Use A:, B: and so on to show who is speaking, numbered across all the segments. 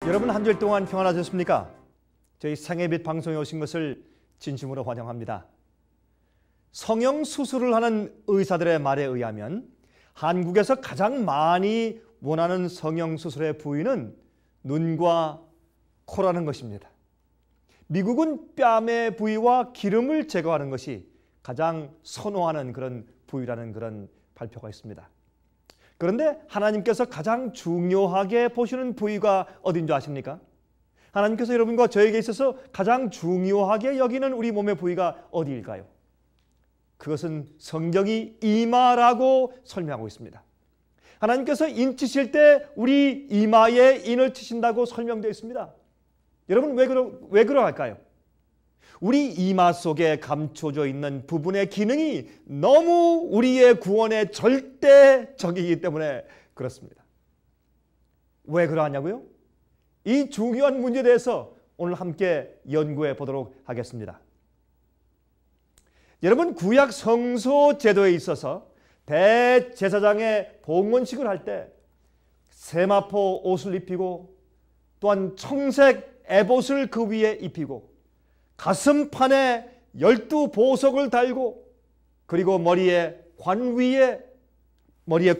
A: 여러분 한 주일 동안 평안하셨습니까? 저희 생애빛 방송에 오신 것을 진심으로 환영합니다. 성형수술을 하는 의사들의 말에 의하면 한국에서 가장 많이 원하는 성형수술의 부위는 눈과 코라는 것입니다. 미국은 뺨의 부위와 기름을 제거하는 것이 가장 선호하는 그런 부위라는 그런 발표가 있습니다. 그런데 하나님께서 가장 중요하게 보시는 부위가 어딘 줄 아십니까? 하나님께서 여러분과 저에게 있어서 가장 중요하게 여기는 우리 몸의 부위가 어디일까요? 그것은 성경이 이마라고 설명하고 있습니다. 하나님께서 인 치실 때 우리 이마에 인을 치신다고 설명되어 있습니다. 여러분 왜 그러할까요? 우리 이마 속에 감춰져 있는 부분의 기능이 너무 우리의 구원의 절대적이기 때문에 그렇습니다. 왜 그러하냐고요? 이 중요한 문제에 대해서 오늘 함께 연구해 보도록 하겠습니다. 여러분, 구약 성소 제도에 있어서 대제사장의 봉헌식을 할 때 세마포 옷을 입히고 또한 청색 에봇을 그 위에 입히고 가슴판에 12보석을 달고 그리고 머리에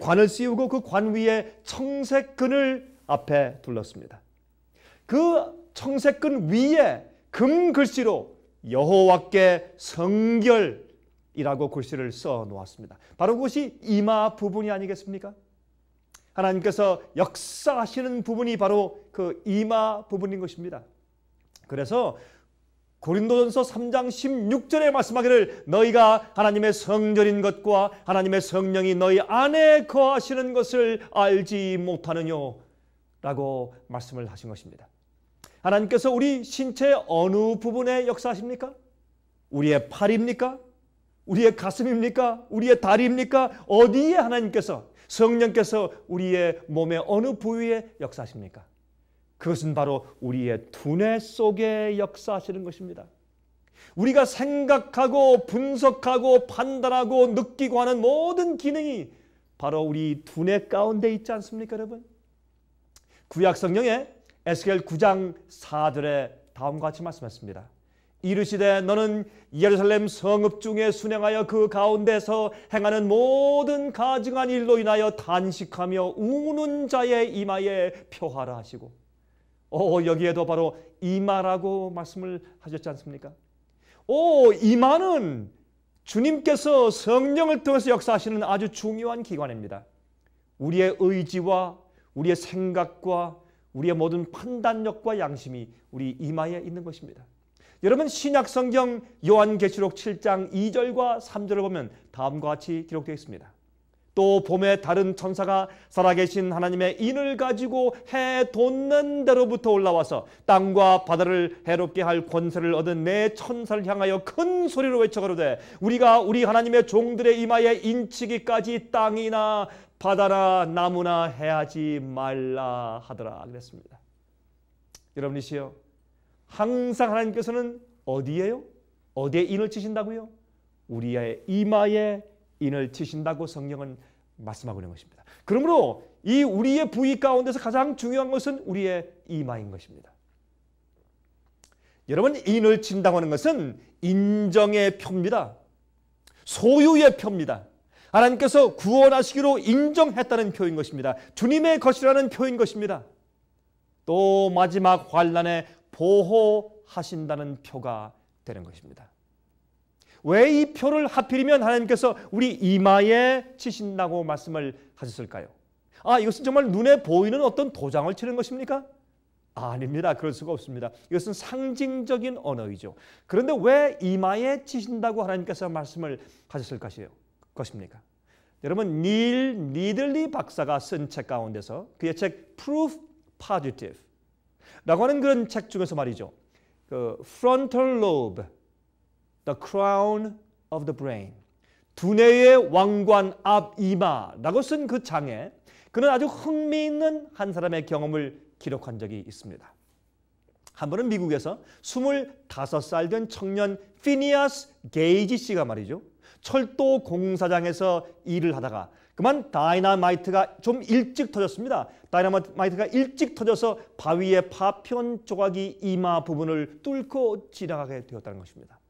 A: 관을 씌우고 그 관 위에 청색끈을 앞에 둘렀습니다. 그 청색끈 위에 금글씨로 여호와께 성결이라고 글씨를 써 놓았습니다. 바로 그것이 이마 부분이 아니겠습니까? 하나님께서 역사하시는 부분이 바로 그 이마 부분인 것입니다. 그래서 고린도전서 3장 16절에 말씀하기를 너희가 하나님의 성전인 것과 하나님의 성령이 너희 안에 거하시는 것을 알지 못하느냐 라고 말씀을 하신 것입니다. 하나님께서 우리 신체의 어느 부분에 역사하십니까? 우리의 팔입니까? 우리의 가슴입니까? 우리의 다리입니까? 어디에 하나님께서 성령께서 우리의 몸의 어느 부위에 역사하십니까? 그것은 바로 우리의 두뇌 속에 역사하시는 것입니다. 우리가 생각하고 분석하고 판단하고 느끼고 하는 모든 기능이 바로 우리 두뇌 가운데 있지 않습니까, 여러분? 구약 성경에 에스겔 9장 4절에 다음과 같이 말씀했습니다. 이르시되 너는 예루살렘 성읍 중에 순행하여 그 가운데서 행하는 모든 가증한 일로 인하여 단식하며 우는 자의 이마에 표하라 하시고 여기에도 바로 이마라고 말씀을 하셨지 않습니까? 이마는 주님께서 성령을 통해서 역사하시는 아주 중요한 기관입니다. 우리의 의지와 우리의 생각과 우리의 모든 판단력과 양심이 우리 이마에 있는 것입니다. 여러분, 신약 성경 요한계시록 7장 2절과 3절을 보면 다음과 같이 기록되어 있습니다. 또 봄에 다른 천사가 살아계신 하나님의 인을 가지고 해 돋는 데로부터 올라와서 땅과 바다를 해롭게 할 권세를 얻은 네 천사를 향하여 큰 소리로 외쳐 가로되 우리가 우리 하나님의 종들의 이마에 인치기까지 땅이나 바다나 나무나 해하지 말라 하더라 그랬습니다. 여러분이시여, 항상 하나님께서는 어디에요? 어디에 인을 치신다고요? 우리의 이마에 인을 치신다고 성경은 말씀하고 있는 것입니다. 그러므로 이 우리의 부위 가운데서 가장 중요한 것은 우리의 이마인 것입니다. 여러분, 인을 친다고 하는 것은 인정의 표입니다. 소유의 표입니다. 하나님께서 구원하시기로 인정했다는 표인 것입니다. 주님의 것이라는 표인 것입니다. 또 마지막 환난에 보호하신다는 표가 되는 것입니다. 왜 이 표를 하필이면 하나님께서 우리 이마에 치신다고 말씀을 하셨을까요? 이것은 정말 눈에 보이는 어떤 도장을 치는 것입니까? 아닙니다. 그럴 수가 없습니다. 이것은 상징적인 언어이죠. 그런데 왜 이마에 치신다고 하나님께서 말씀을 하셨을 것입니까? 여러분, 닐 니들리 박사가 쓴 책 가운데서 그의 책 Proof Positive 라고 하는 그런 책 중에서 말이죠. 그 Frontal Lobe, The Crown of the Brain, 두뇌의 왕관 앞 이마라고 쓴 그 장에 그는 아주 흥미있는 한 사람의 경험을 기록한 적이 있습니다. 한 번은 미국에서 25살 된 청년 피니아스 게이지 씨가 말이죠. 철도 공사장에서 일을 하다가 그만 다이너마이트가 좀 일찍 터졌습니다. 다이너마이트가 일찍 터져서 바위의 파편 조각이 이마 부분을 뚫고 지나가게 되었다는 것입니다.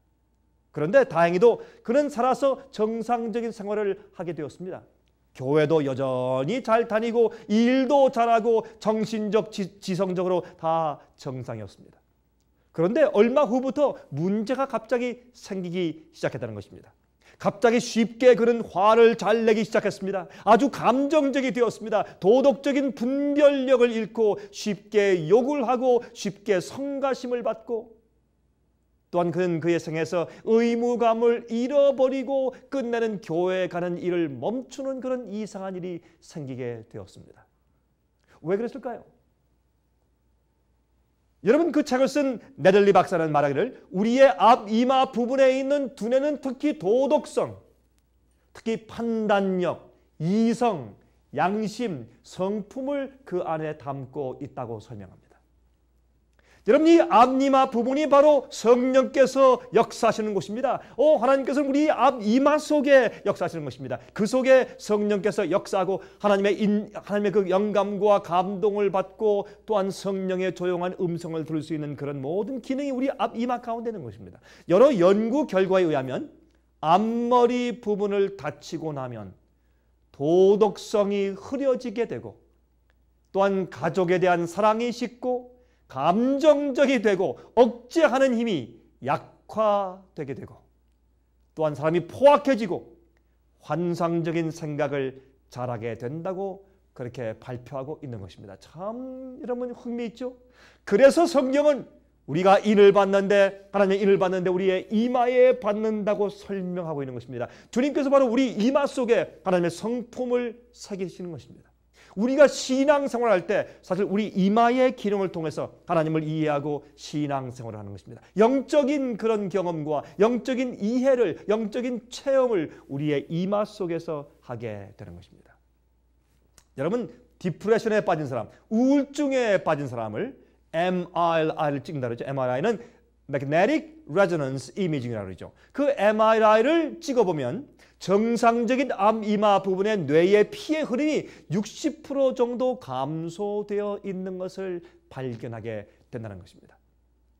A: 그런데 다행히도 그는 살아서 정상적인 생활을 하게 되었습니다. 교회도 여전히 잘 다니고 일도 잘하고 정신적, 지성적으로 다 정상이었습니다. 그런데 얼마 후부터 문제가 갑자기 생기기 시작했다는 것입니다. 갑자기 쉽게 그는 화를 잘 내기 시작했습니다. 아주 감정적이 되었습니다. 도덕적인 분별력을 잃고 쉽게 욕을 하고 쉽게 성가심을 받고 또한 그는 그의 생에서 의무감을 잃어버리고 끝내는 교회에 가는 일을 멈추는 그런 이상한 일이 생기게 되었습니다. 왜 그랬을까요? 여러분, 그 책을 쓴 네들리 박사는 말하기를 우리의 앞 이마 부분에 있는 두뇌는 특히 도덕성, 특히 판단력, 이성, 양심, 성품을 그 안에 담고 있다고 설명합니다. 여러분, 이 앞이마 부분이 바로 성령께서 역사하시는 곳입니다. 하나님께서 우리 앞이마 속에 역사하시는 것입니다. 그 속에 성령께서 역사하고 하나님의 그 영감과 감동을 받고 또한 성령의 조용한 음성을 들을 수 있는 그런 모든 기능이 우리 앞이마 가운데 있는 것입니다. 여러 연구 결과에 의하면 앞머리 부분을 다치고 나면 도덕성이 흐려지게 되고 또한 가족에 대한 사랑이 식고 감정적이 되고 억제하는 힘이 약화되게 되고 또한 사람이 포악해지고 환상적인 생각을 잘하게 된다고 그렇게 발표하고 있는 것입니다. 참 여러분 흥미있죠? 그래서 성경은 우리가 인을 받는데 하나님의 인을 받는데 우리의 이마에 받는다고 설명하고 있는 것입니다. 주님께서 바로 우리 이마 속에 하나님의 성품을 새기시는 것입니다. 우리가 신앙생활을 할 때 사실 우리 이마의 기능을 통해서 하나님을 이해하고 신앙생활을 하는 것입니다. 영적인 그런 경험과 영적인 이해를, 영적인 체험을 우리의 이마 속에서 하게 되는 것입니다. 여러분, 디프레션에 빠진 사람, 우울증에 빠진 사람을 MRI를 찍는다 그러죠. MRI는 Magnetic Resonance Imaging이라고 그러죠. 그 MRI를 찍어보면 정상적인 앞 이마 부분의 뇌의 피의 흐름이 60% 정도 감소되어 있는 것을 발견하게 된다는 것입니다.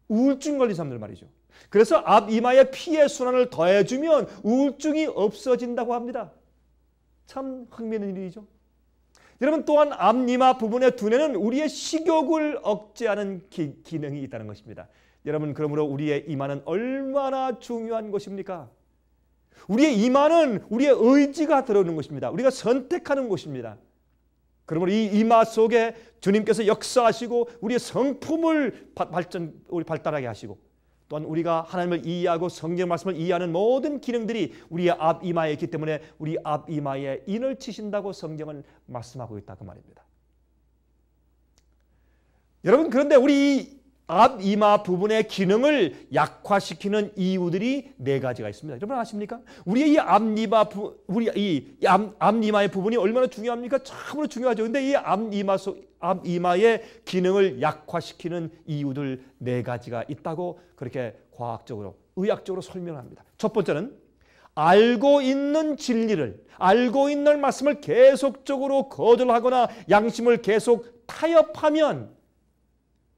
A: 우울증 걸린 사람들 말이죠. 그래서 앞 이마의 피의 순환을 더해주면 우울증이 없어진다고 합니다. 참 흥미있는 일이죠. 여러분, 또한 앞 이마 부분의 두뇌는 우리의 식욕을 억제하는 기능이 있다는 것입니다. 여러분, 그러므로 우리의 이마는 얼마나 중요한 것입니까? 우리의 이마는 우리의 의지가 들어오는 것입니다. 우리가 선택하는 곳입니다. 그러므로 이 이마 속에 주님께서 역사하시고 우리의 성품을 발달하게 하시고 또한 우리가 하나님을 이해하고 성경 말씀을 이해하는 모든 기능들이 우리의 앞 이마에 있기 때문에 우리 앞 이마에 인을 치신다고 성경은 말씀하고 있다 그 말입니다. 여러분, 그런데 우리 앞 이마 부분의 기능을 약화시키는 이유들이 네 가지가 있습니다. 여러분 아십니까? 우리의 이 앞이마의 부분이 얼마나 중요합니까? 참으로 중요하죠. 근데 이 앞이마의 기능을 약화시키는 이유들 네 가지가 있다고 그렇게 과학적으로, 의학적으로 설명합니다. 첫 번째는 알고 있는 진리를, 알고 있는 말씀을 계속적으로 거절하거나 양심을 계속 타협하면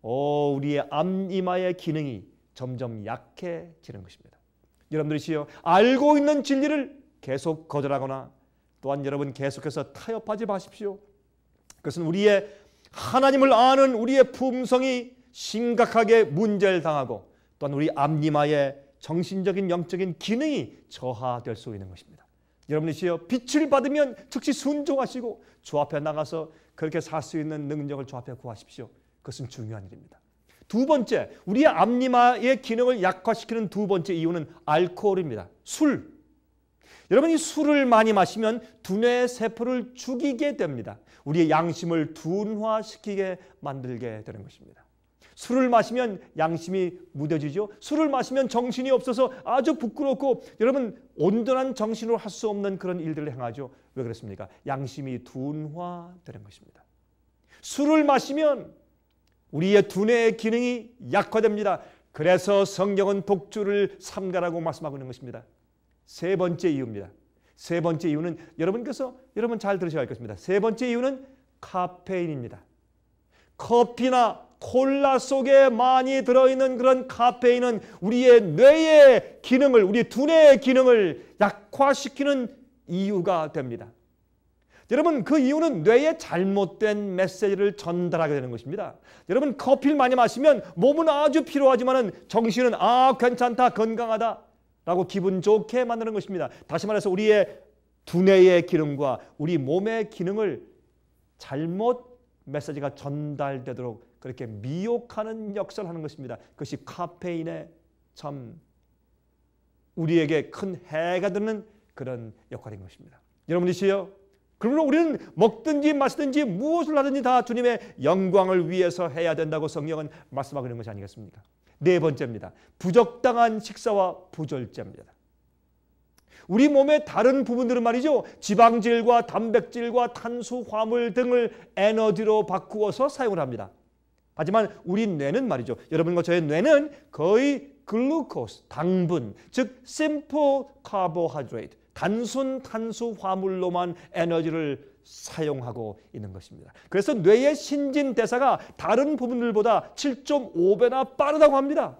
A: 우리의 앞이마의 기능이 점점 약해지는 것입니다. 여러분들이시여, 알고 있는 진리를 계속 거절하거나 또한 여러분 계속해서 타협하지 마십시오. 그것은 우리의 하나님을 아는 우리의 품성이 심각하게 문제를 당하고 또한 우리 앞이마의 정신적인 영적인 기능이 저하될 수 있는 것입니다. 여러분이시여, 빛을 받으면 즉시 순종하시고 주 앞에 나가서 그렇게 살 수 있는 능력을 주 앞에 구하십시오. 그것은 중요한 일입니다. 두 번째, 우리의 앞이마의 기능을 약화시키는 두 번째 이유는 알코올입니다. 술. 여러분, 이 술을 많이 마시면 두뇌 세포를 죽이게 됩니다. 우리의 양심을 둔화시키게 만들게 되는 것입니다. 술을 마시면 양심이 무뎌지죠. 술을 마시면 정신이 없어서 아주 부끄럽고 여러분 온전한 정신으로 할 수 없는 그런 일들을 행하죠. 왜 그렇습니까? 양심이 둔화되는 것입니다. 술을 마시면 우리의 두뇌의 기능이 약화됩니다. 그래서 성경은 독주를 삼가라고 말씀하고 있는 것입니다. 세 번째 이유입니다. 세 번째 이유는 여러분 잘 들으셔야 할 것입니다. 세 번째 이유는 카페인입니다. 커피나 콜라 속에 많이 들어있는 그런 카페인은 우리의 뇌의 기능을, 우리의 두뇌의 기능을 약화시키는 이유가 됩니다. 여러분, 그 이유는 뇌에 잘못된 메시지를 전달하게 되는 것입니다. 여러분, 커피를 많이 마시면 몸은 아주 피로하지만 정신은 괜찮다, 건강하다 라고 기분 좋게 만드는 것입니다. 다시 말해서 우리의 두뇌의 기능과 우리 몸의 기능을 잘못 메시지가 전달되도록 그렇게 미혹하는 역사를 하는 것입니다. 그것이 카페인의 참 우리에게 큰 해가 되는 그런 역할인 것입니다. 여러분이시요, 그러므로 우리는 먹든지 마시든지 무엇을 하든지 다 주님의 영광을 위해서 해야 된다고 성경은 말씀하고 있는 것이 아니겠습니까? 네 번째입니다. 부적당한 식사와 부절제입니다. 우리 몸의 다른 부분들은 말이죠, 지방질과 단백질과 탄수화물 등을 에너지로 바꾸어서 사용을 합니다. 하지만 우리 뇌는 말이죠, 여러분과 저의 뇌는 거의 글루코스, 당분, 즉 simple carbohydrate, 단순 탄수화물로만 에너지를 사용하고 있는 것입니다. 그래서 뇌의 신진대사가 다른 부분들보다 7.5배나 빠르다고 합니다.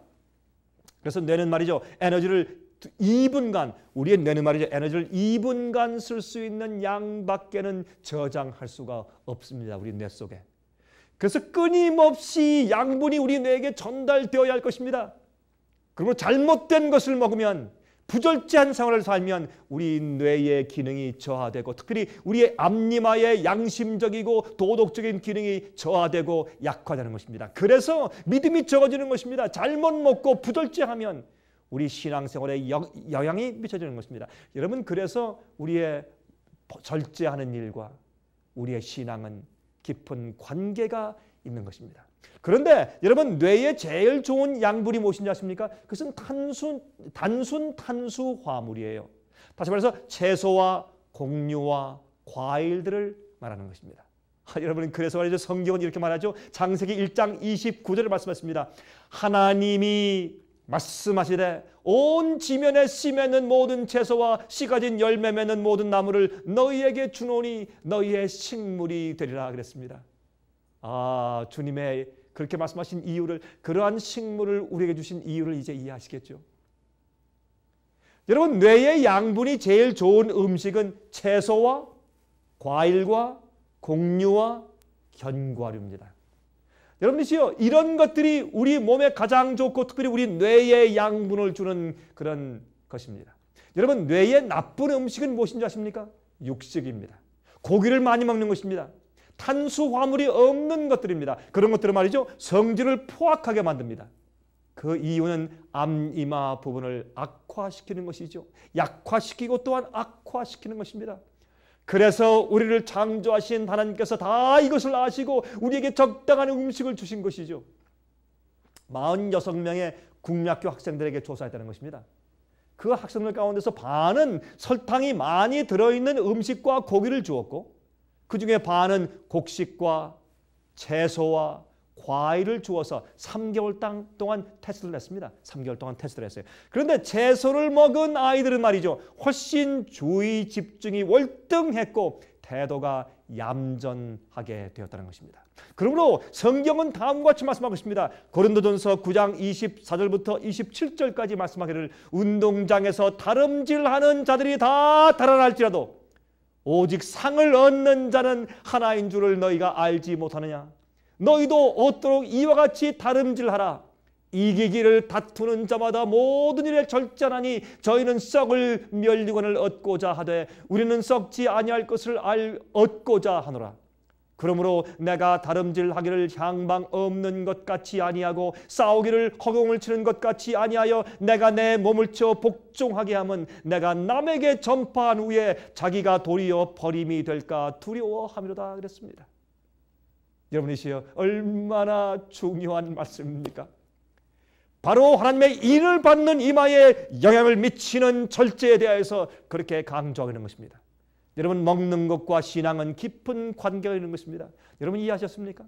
A: 그래서 뇌는 말이죠, 에너지를 2분간, 우리의 뇌는 말이죠, 에너지를 2분간 쓸 수 있는 양밖에는 저장할 수가 없습니다. 우리 뇌 속에. 그래서 끊임없이 양분이 우리 뇌에게 전달되어야 할 것입니다. 그리고 잘못된 것을 먹으면, 부절제한 생활을 살면 우리 뇌의 기능이 저하되고, 특별히 우리의 앞니마의 양심적이고 도덕적인 기능이 저하되고 약화되는 것입니다. 그래서 믿음이 적어지는 것입니다. 잘못 먹고 부절제하면 우리 신앙생활에 영향이 미쳐지는 것입니다. 여러분, 그래서 우리의 절제하는 일과 우리의 신앙은 깊은 관계가 있는 것입니다. 그런데 여러분, 뇌에 제일 좋은 양분이 무엇인지 아십니까? 그것은 단순 탄수화물이에요. 다시 말해서 채소와 곡류와 과일들을 말하는 것입니다. 여러분, 그래서 말이죠, 성경은 이렇게 말하죠. 창세기 1장 29절을 말씀하십니다. 하나님이 말씀하시되 온 지면에 씨 맺는 모든 채소와 씨 가진 열매 맺는 모든 나무를 너희에게 주노니 너희의 식물이 되리라 그랬습니다. 주님의 그렇게 말씀하신 이유를, 그러한 식물을 우리에게 주신 이유를 이제 이해하시겠죠. 여러분, 뇌의 양분이 제일 좋은 음식은 채소와 과일과 곡류와 견과류입니다. 여러분이시요, 이런 것들이 우리 몸에 가장 좋고 특별히 우리 뇌에 양분을 주는 그런 것입니다. 여러분, 뇌의 나쁜 음식은 무엇인지 아십니까? 육식입니다. 고기를 많이 먹는 것입니다. 탄수화물이 없는 것들입니다. 그런 것들은 말이죠, 성질을 포악하게 만듭니다. 그 이유는 앞이마 부분을 악화시키는 것이죠. 약화시키고 또한 악화시키는 것입니다. 그래서 우리를 창조하신 하나님께서 다 이것을 아시고 우리에게 적당한 음식을 주신 것이죠. 46명의 국민학교 학생들에게 조사했다는 것입니다. 그 학생들 가운데서 반은 설탕이 많이 들어있는 음식과 고기를 주었고, 그 중에 반은 곡식과 채소와 과일을 주어서 3개월 동안 테스트를 했습니다. 3개월 동안 테스트를 했어요. 그런데 채소를 먹은 아이들은 말이죠, 훨씬 주의 집중이 월등했고 태도가 얌전하게 되었다는 것입니다. 그러므로 성경은 다음과 같이 말씀하고 있습니다. 고린도전서 9장 24절부터 27절까지 말씀하기를, 운동장에서 다름질하는 자들이 다 달아날지라도 오직 상을 얻는 자는 하나인 줄을 너희가 알지 못하느냐. 너희도 얻도록 이와 같이 다름질하라. 이기기를 다투는 자마다 모든 일에 절제하니 저희는 썩을 면류관을 얻고자 하되 우리는 썩지 아니할 것을 얻고자 하노라. 그러므로 내가 다름질하기를 향방 없는 것 같이 아니하고 싸우기를 허공을 치는 것 같이 아니하여 내가 내 몸을 쳐 복종하게 하면 내가 남에게 전파한 후에 자기가 도리어 버림이 될까 두려워함이로다 그랬습니다. 여러분이시여, 얼마나 중요한 말씀입니까? 바로 하나님의 인을 받는 이마에 영향을 미치는 절제에 대해서 그렇게 강조하고 있는 것입니다. 여러분, 먹는 것과 신앙은 깊은 관계가 있는 것입니다. 여러분, 이해하셨습니까?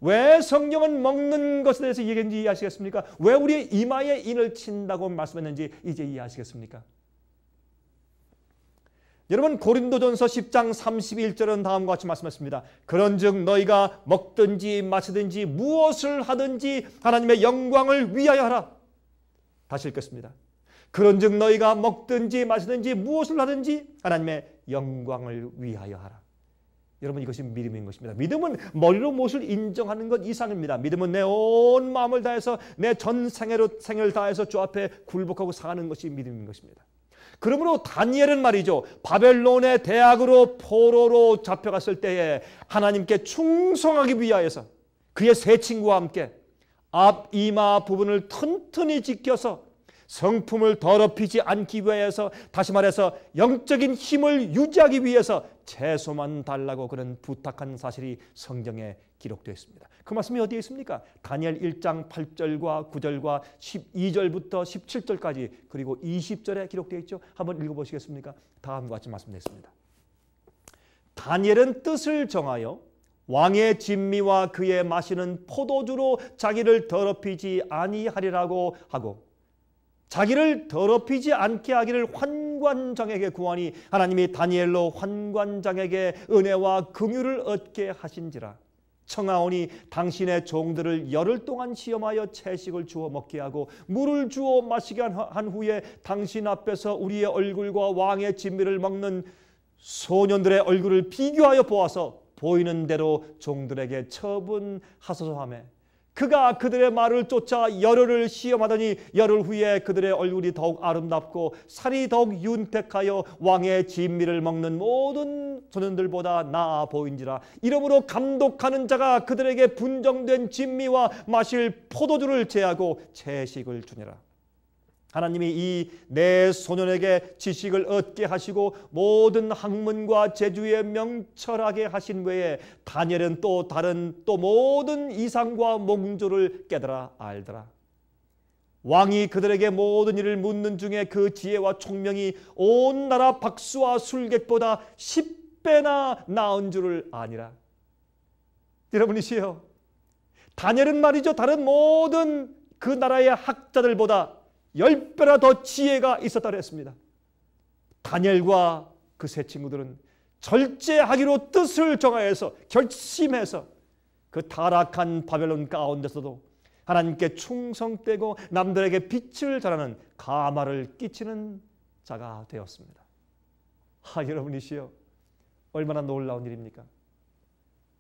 A: 왜 성경은 먹는 것에 대해서 얘기했는지 이해하시겠습니까? 왜 우리의 이마에 인을 친다고 말씀했는지 이제 이해하시겠습니까? 여러분 고린도전서 10장 31절은 다음과 같이 말씀하십니다. 그런즉 너희가 먹든지 마시든지 무엇을 하든지 하나님의 영광을 위하여 하라. 다시 읽겠습니다. 그런즉 너희가 먹든지 마시든지 무엇을 하든지 하나님의 영광을 위하여 하라. 여러분 이것이 믿음인 것입니다. 믿음은 머리로 무엇을 인정하는 것 이상입니다. 믿음은 내 온 마음을 다해서 내 전 생애를 다해서 주 앞에 굴복하고 사는 것이 믿음인 것입니다. 그러므로 다니엘은 말이죠. 바벨론의 대학으로 포로로 잡혀갔을 때에 하나님께 충성하기 위하여서 그의 세 친구와 함께 앞 이마 부분을 튼튼히 지켜서 성품을 더럽히지 않기 위해서, 다시 말해서 영적인 힘을 유지하기 위해서 채소만 달라고 그런 부탁한 사실이 성경에 기록되어 있습니다. 그 말씀이 어디에 있습니까? 다니엘 1장 8절과 9절과 12절부터 17절까지 그리고 20절에 기록되어 있죠. 한번 읽어보시겠습니까? 다음과 같이 말씀드렸습니다. 다니엘은 뜻을 정하여 왕의 진미와 그의 마시는 포도주로 자기를 더럽히지 아니하리라고 하고 자기를 더럽히지 않게 하기를 환관장에게 구하니 하나님이 다니엘로 환관장에게 은혜와 긍휼을 얻게 하신지라. 청하오니 당신의 종들을 열흘 동안 시험하여 채식을 주어 먹게 하고 물을 주어 마시게 한 후에 당신 앞에서 우리의 얼굴과 왕의 진미를 먹는 소년들의 얼굴을 비교하여 보아서 보이는 대로 종들에게 처분하소서 하며 그가 그들의 말을 쫓아 열흘을 시험하더니 열흘 후에 그들의 얼굴이 더욱 아름답고 살이 더욱 윤택하여 왕의 진미를 먹는 모든 소년들보다 나아 보인지라. 이러므로 감독하는 자가 그들에게 분정된 진미와 마실 포도주를 제하고 채식을 주니라. 하나님이 이 네 소년에게 지식을 얻게 하시고 모든 학문과 재주에 명철하게 하신 외에 다니엘은 또 다른 모든 이상과 몽조를 깨달아 알더라. 왕이 그들에게 모든 일을 묻는 중에 그 지혜와 총명이 온 나라 박수와 술객보다 10배나 나은 줄을 아니라. 여러분이시여, 다니엘은 말이죠, 다른 모든 그 나라의 학자들보다 10배나 더 지혜가 있었다고 했습니다. 다니엘과 그 세 친구들은 절제하기로 뜻을 정하여서 결심해서 그 타락한 바벨론 가운데서도 하나님께 충성되고 남들에게 빛을 전하는 가마를 끼치는 자가 되었습니다. 여러분이시여, 얼마나 놀라운 일입니까?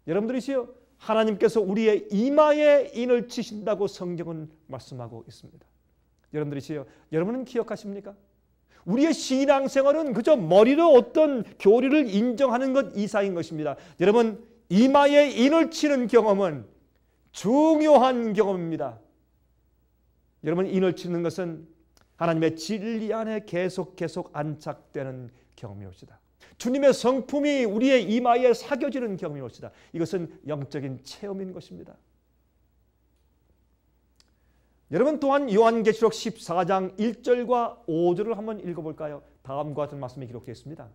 A: 여러분들이시여, 하나님께서 우리의 이마에 인을 치신다고 성경은 말씀하고 있습니다. 여러분들이시여, 여러분은 기억하십니까? 우리의 신앙생활은 그저 머리로 어떤 교리를 인정하는 것 이상인 것입니다. 여러분, 이마에 인을 치는 경험은 중요한 경험입니다. 여러분, 인을 치는 것은 하나님의 진리 안에 계속 안착되는 경험이옵시다. 주님의 성품이 우리의 이마에 사겨지는 경험이옵시다. 이것은 영적인 체험인 것입니다. 여러분 또한 요한계시록 14장 1절과 5절을 한번 읽어볼까요? 다음과 같은 말씀이 기록되어 있습니다.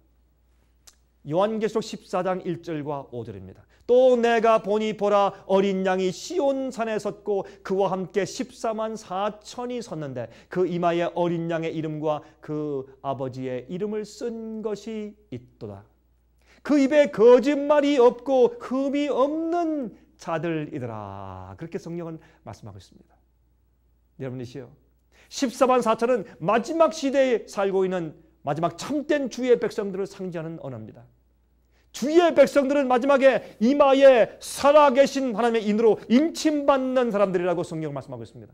A: 요한계시록 14장 1절과 5절입니다. 또 내가 보니 보라, 어린 양이 시온산에 섰고 그와 함께 14만 4천이 섰는데 그 이마에 어린 양의 이름과 그 아버지의 이름을 쓴 것이 있도다. 그 입에 거짓말이 없고 흠이 없는 자들이더라. 그렇게 성경은 말씀하고 있습니다. 여러분이시여, 14만 4천은 마지막 시대에 살고 있는 마지막 참된 주의 백성들을 상징하는 언어입니다. 주의 백성들은 마지막에 이마에 살아계신 하나님의 인으로 인침받는 사람들이라고 성경 말씀하고 있습니다.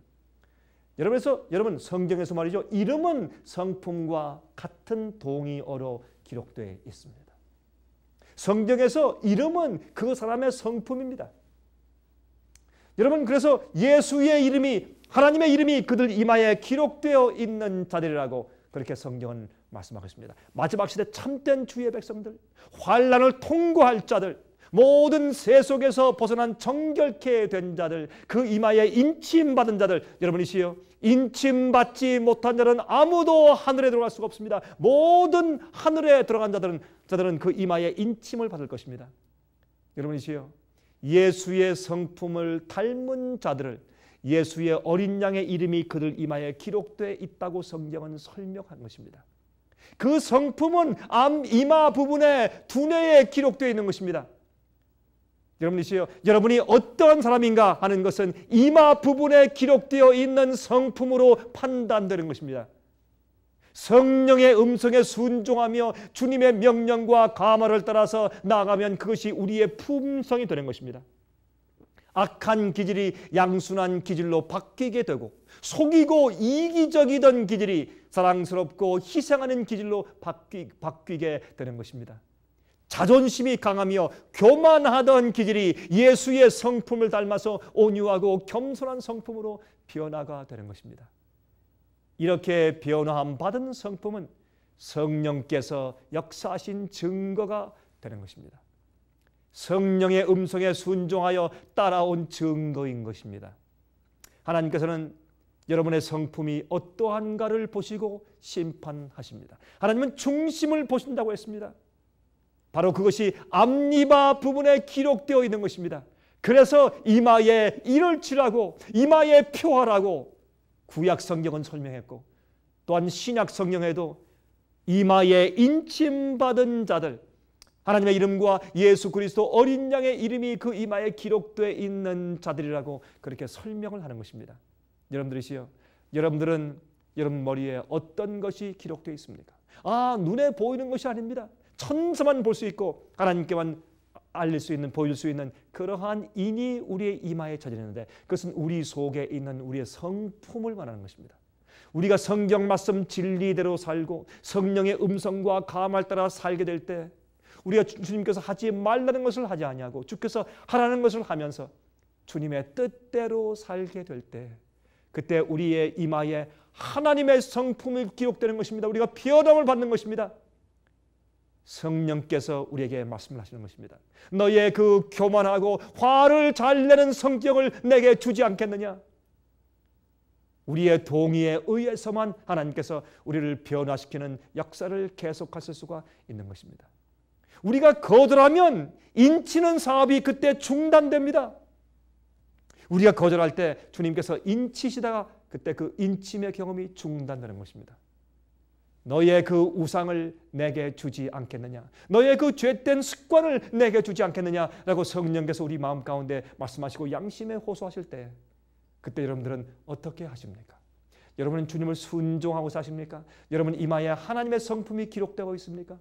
A: 여러분 성경에서 말이죠, 이름은 성품과 같은 동의어로 기록되어 있습니다. 성경에서 이름은 그 사람의 성품입니다. 여러분, 그래서 예수의 이름이, 하나님의 이름이 그들 이마에 기록되어 있는 자들이라고 그렇게 성경은 말씀하고 있습니다. 마지막 시대 참된 주의 백성들, 환난을 통과할 자들, 모든 세속에서 벗어난 정결케 된 자들, 그 이마에 인침받은 자들. 여러분이시여, 인침받지 못한 자는 아무도 하늘에 들어갈 수가 없습니다. 모든 하늘에 들어간 자들은 그 이마에 인침을 받을 것입니다. 여러분이시여, 예수의 성품을 닮은 자들을, 예수의 어린 양의 이름이 그들 이마에 기록되어 있다고 성경은 설명한 것입니다. 그 성품은 이마 부분에 두뇌에 기록되어 있는 것입니다. 여러분이시여, 여러분이 어떠한 사람인가 하는 것은 이마 부분에 기록되어 있는 성품으로 판단되는 것입니다. 성령의 음성에 순종하며 주님의 명령과 가마를 따라서 나아가면 그것이 우리의 품성이 되는 것입니다. 악한 기질이 양순한 기질로 바뀌게 되고, 속이고 이기적이던 기질이 사랑스럽고 희생하는 기질로 바뀌게 되는 것입니다. 자존심이 강하며 교만하던 기질이 예수의 성품을 닮아서 온유하고 겸손한 성품으로 변화가 되는 것입니다. 이렇게 변화함 받은 성품은 성령께서 역사하신 증거가 되는 것입니다. 성령의 음성에 순종하여 따라온 증거인 것입니다. 하나님께서는 여러분의 성품이 어떠한가를 보시고 심판하십니다. 하나님은 중심을 보신다고 했습니다. 바로 그것이 앞니바 부분에 기록되어 있는 것입니다. 그래서 이마에 일을 칠하고 이마에 표하라고 구약 성경은 설명했고, 또한 신약 성경에도 이마에 인침받은 자들, 하나님의 이름과 예수 그리스도 어린 양의 이름이 그 이마에 기록되어 있는 자들이라고 그렇게 설명을 하는 것입니다. 여러분들이시여, 여러분들은 여러분 머리에 어떤 것이 기록되어 있습니까? 눈에 보이는 것이 아닙니다. 천사만 볼 수 있고 하나님께만 알릴 수 있는, 보일 수 있는 그러한 인이 우리의 이마에 젖어있는데, 그것은 우리 속에 있는 우리의 성품을 말하는 것입니다. 우리가 성경 말씀 진리대로 살고 성령의 음성과 감을 따라 살게 될 때, 우리가 주님께서 하지 말라는 것을 하지 아니하고 주께서 하라는 것을 하면서 주님의 뜻대로 살게 될 때, 그때 우리의 이마에 하나님의 성품이 기록되는 것입니다. 우리가 변함을 받는 것입니다. 성령께서 우리에게 말씀을 하시는 것입니다. 너의 그 교만하고 화를 잘 내는 성격을 내게 주지 않겠느냐? 우리의 동의에 의해서만 하나님께서 우리를 변화시키는 역사를 계속하실 수가 있는 것입니다. 우리가 거절하면 인치는 사업이 그때 중단됩니다. 우리가 거절할 때 주님께서 인치시다가 그때 그 인침의 경험이 중단되는 것입니다. 너의 그 우상을 내게 주지 않겠느냐? 너의 그 죄된 습관을 내게 주지 않겠느냐라고 성령께서 우리 마음 가운데 말씀하시고 양심에 호소하실 때, 그때 여러분들은 어떻게 하십니까? 여러분은 주님을 순종하고 사십니까? 여러분 이마에 하나님의 성품이 기록되고 있습니까?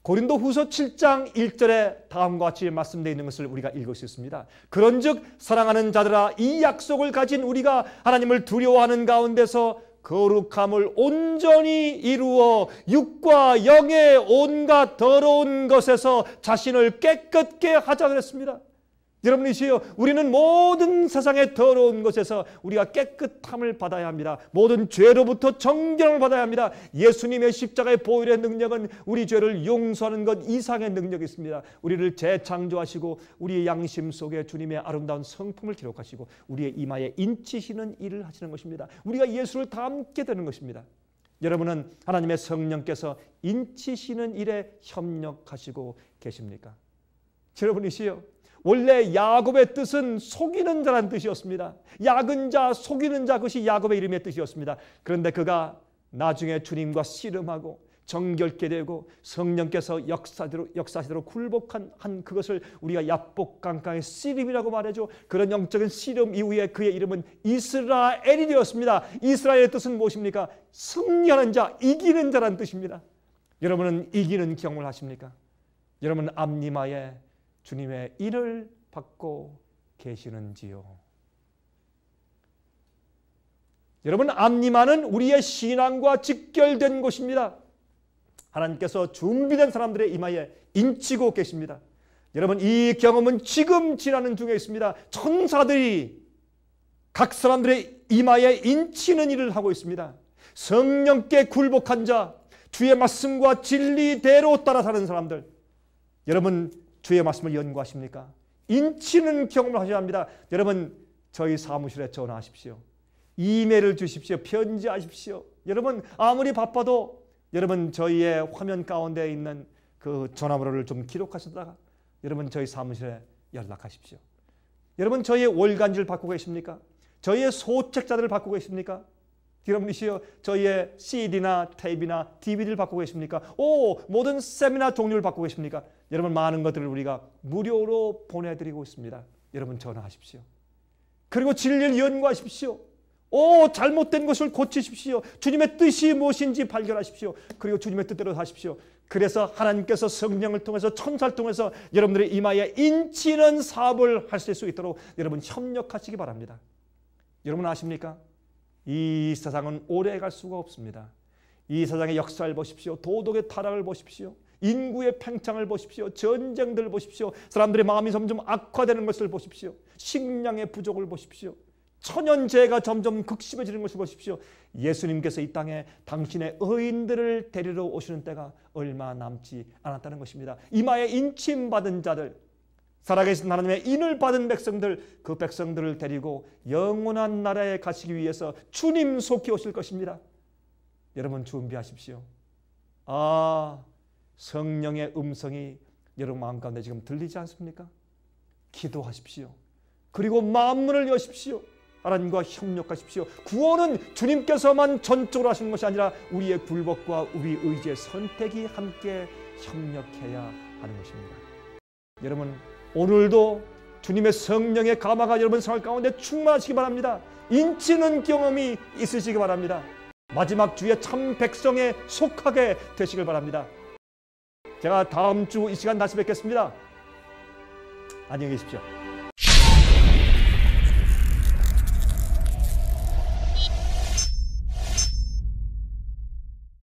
A: 고린도후서 7장 1절에 다음과 같이 말씀되어 있는 것을 우리가 읽을 수 있습니다. 그런즉 사랑하는 자들아, 이 약속을 가진 우리가 하나님을 두려워하는 가운데서 거룩함을 온전히 이루어 육과 영의 온갖 더러운 것에서 자신을 깨끗게 하자 그랬습니다. 여러분이시여, 우리는 모든 세상의 더러운 것에서 우리가 깨끗함을 받아야 합니다. 모든 죄로부터 정결함을 받아야 합니다. 예수님의 십자가의 보혈의 능력은 우리 죄를 용서하는 것 이상의 능력이 있습니다. 우리를 재창조하시고 우리의 양심 속에 주님의 아름다운 성품을 기록하시고 우리의 이마에 인치시는 일을 하시는 것입니다. 우리가 예수를 닮게 되는 것입니다. 여러분은 하나님의 성령께서 인치시는 일에 협력하시고 계십니까? 여러분이시여, 원래 야곱의 뜻은 속이는 자란 뜻이었습니다. 야근 자, 속이는 자, 그것이 야곱의 이름의 뜻이었습니다. 그런데 그가 나중에 주님과 씨름하고 정결케 되고 성령께서 역사시대로 굴복한 그것을 우리가 야복강강의 씨름이라고 말하죠. 그런 영적인 씨름 이후에 그의 이름은 이스라엘이 되었습니다. 이스라엘의 뜻은 무엇입니까? 승리하는 자, 이기는 자란 뜻입니다. 여러분은 이기는 경험을 하십니까? 여러분 앞니마에 주님의 일을 받고 계시는지요? 여러분 앞니마는 우리의 신앙과 직결된 곳입니다. 하나님께서 준비된 사람들의 이마에 인치고 계십니다. 여러분 이 경험은 지금 지나는 중에 있습니다. 천사들이 각 사람들의 이마에 인치는 일을 하고 있습니다. 성령께 굴복한 자, 주의 말씀과 진리대로 따라 사는 사람들, 여러분 주의 말씀을 연구하십니까? 인치는 경험을 하셔야 합니다. 여러분 저희 사무실에 전화하십시오. 이메일을 주십시오. 편지하십시오. 여러분 아무리 바빠도 여러분 저희의 화면 가운데 있는 그 전화번호를 좀 기록하시다가 여러분 저희 사무실에 연락하십시오. 여러분 저희의 월간지를 받고 계십니까? 저희의 소책자들을 받고 계십니까? 여러분이시여 저희의 CD나 테이프나 DVD를 받고 계십니까? 모든 세미나 종류를 받고 계십니까? 여러분 많은 것들을 우리가 무료로 보내드리고 있습니다. 여러분 전화하십시오. 그리고 진리를 연구하십시오. 잘못된 것을 고치십시오. 주님의 뜻이 무엇인지 발견하십시오. 그리고 주님의 뜻대로 하십시오. 그래서 하나님께서 성령을 통해서 천사를 통해서 여러분들의 이마에 인치는 사업을 하실 수 있도록 여러분 협력하시기 바랍니다. 여러분 아십니까? 이 세상은 오래 갈 수가 없습니다. 이 세상의 역사를 보십시오. 도덕의 타락을 보십시오. 인구의 팽창을 보십시오. 전쟁들을 보십시오. 사람들의 마음이 점점 악화되는 것을 보십시오. 식량의 부족을 보십시오. 천연재해가 점점 극심해지는 것을 보십시오. 예수님께서 이 땅에 당신의 의인들을 데리러 오시는 때가 얼마 남지 않았다는 것입니다. 이마에 인침받은 자들, 살아계신 하나님의 인을 받은 백성들, 그 백성들을 데리고 영원한 나라에 가시기 위해서 주님 속히 오실 것입니다. 여러분 준비하십시오. 성령의 음성이 여러분 마음 가운데 지금 들리지 않습니까? 기도하십시오. 그리고 마음문을 여십시오. 하나님과 협력하십시오. 구원은 주님께서만 전적으로 하시는 것이 아니라 우리의 굴복과 우리 의지의 선택이 함께 협력해야 하는 것입니다. 여러분 오늘도 주님의 성령의 감화가 여러분 생활 가운데 충만하시기 바랍니다. 인치는 경험이 있으시기 바랍니다. 마지막 주의 참 백성에 속하게 되시길 바랍니다. 제가 다음 주 이 시간 다시 뵙겠습니다. 안녕히 계십시오.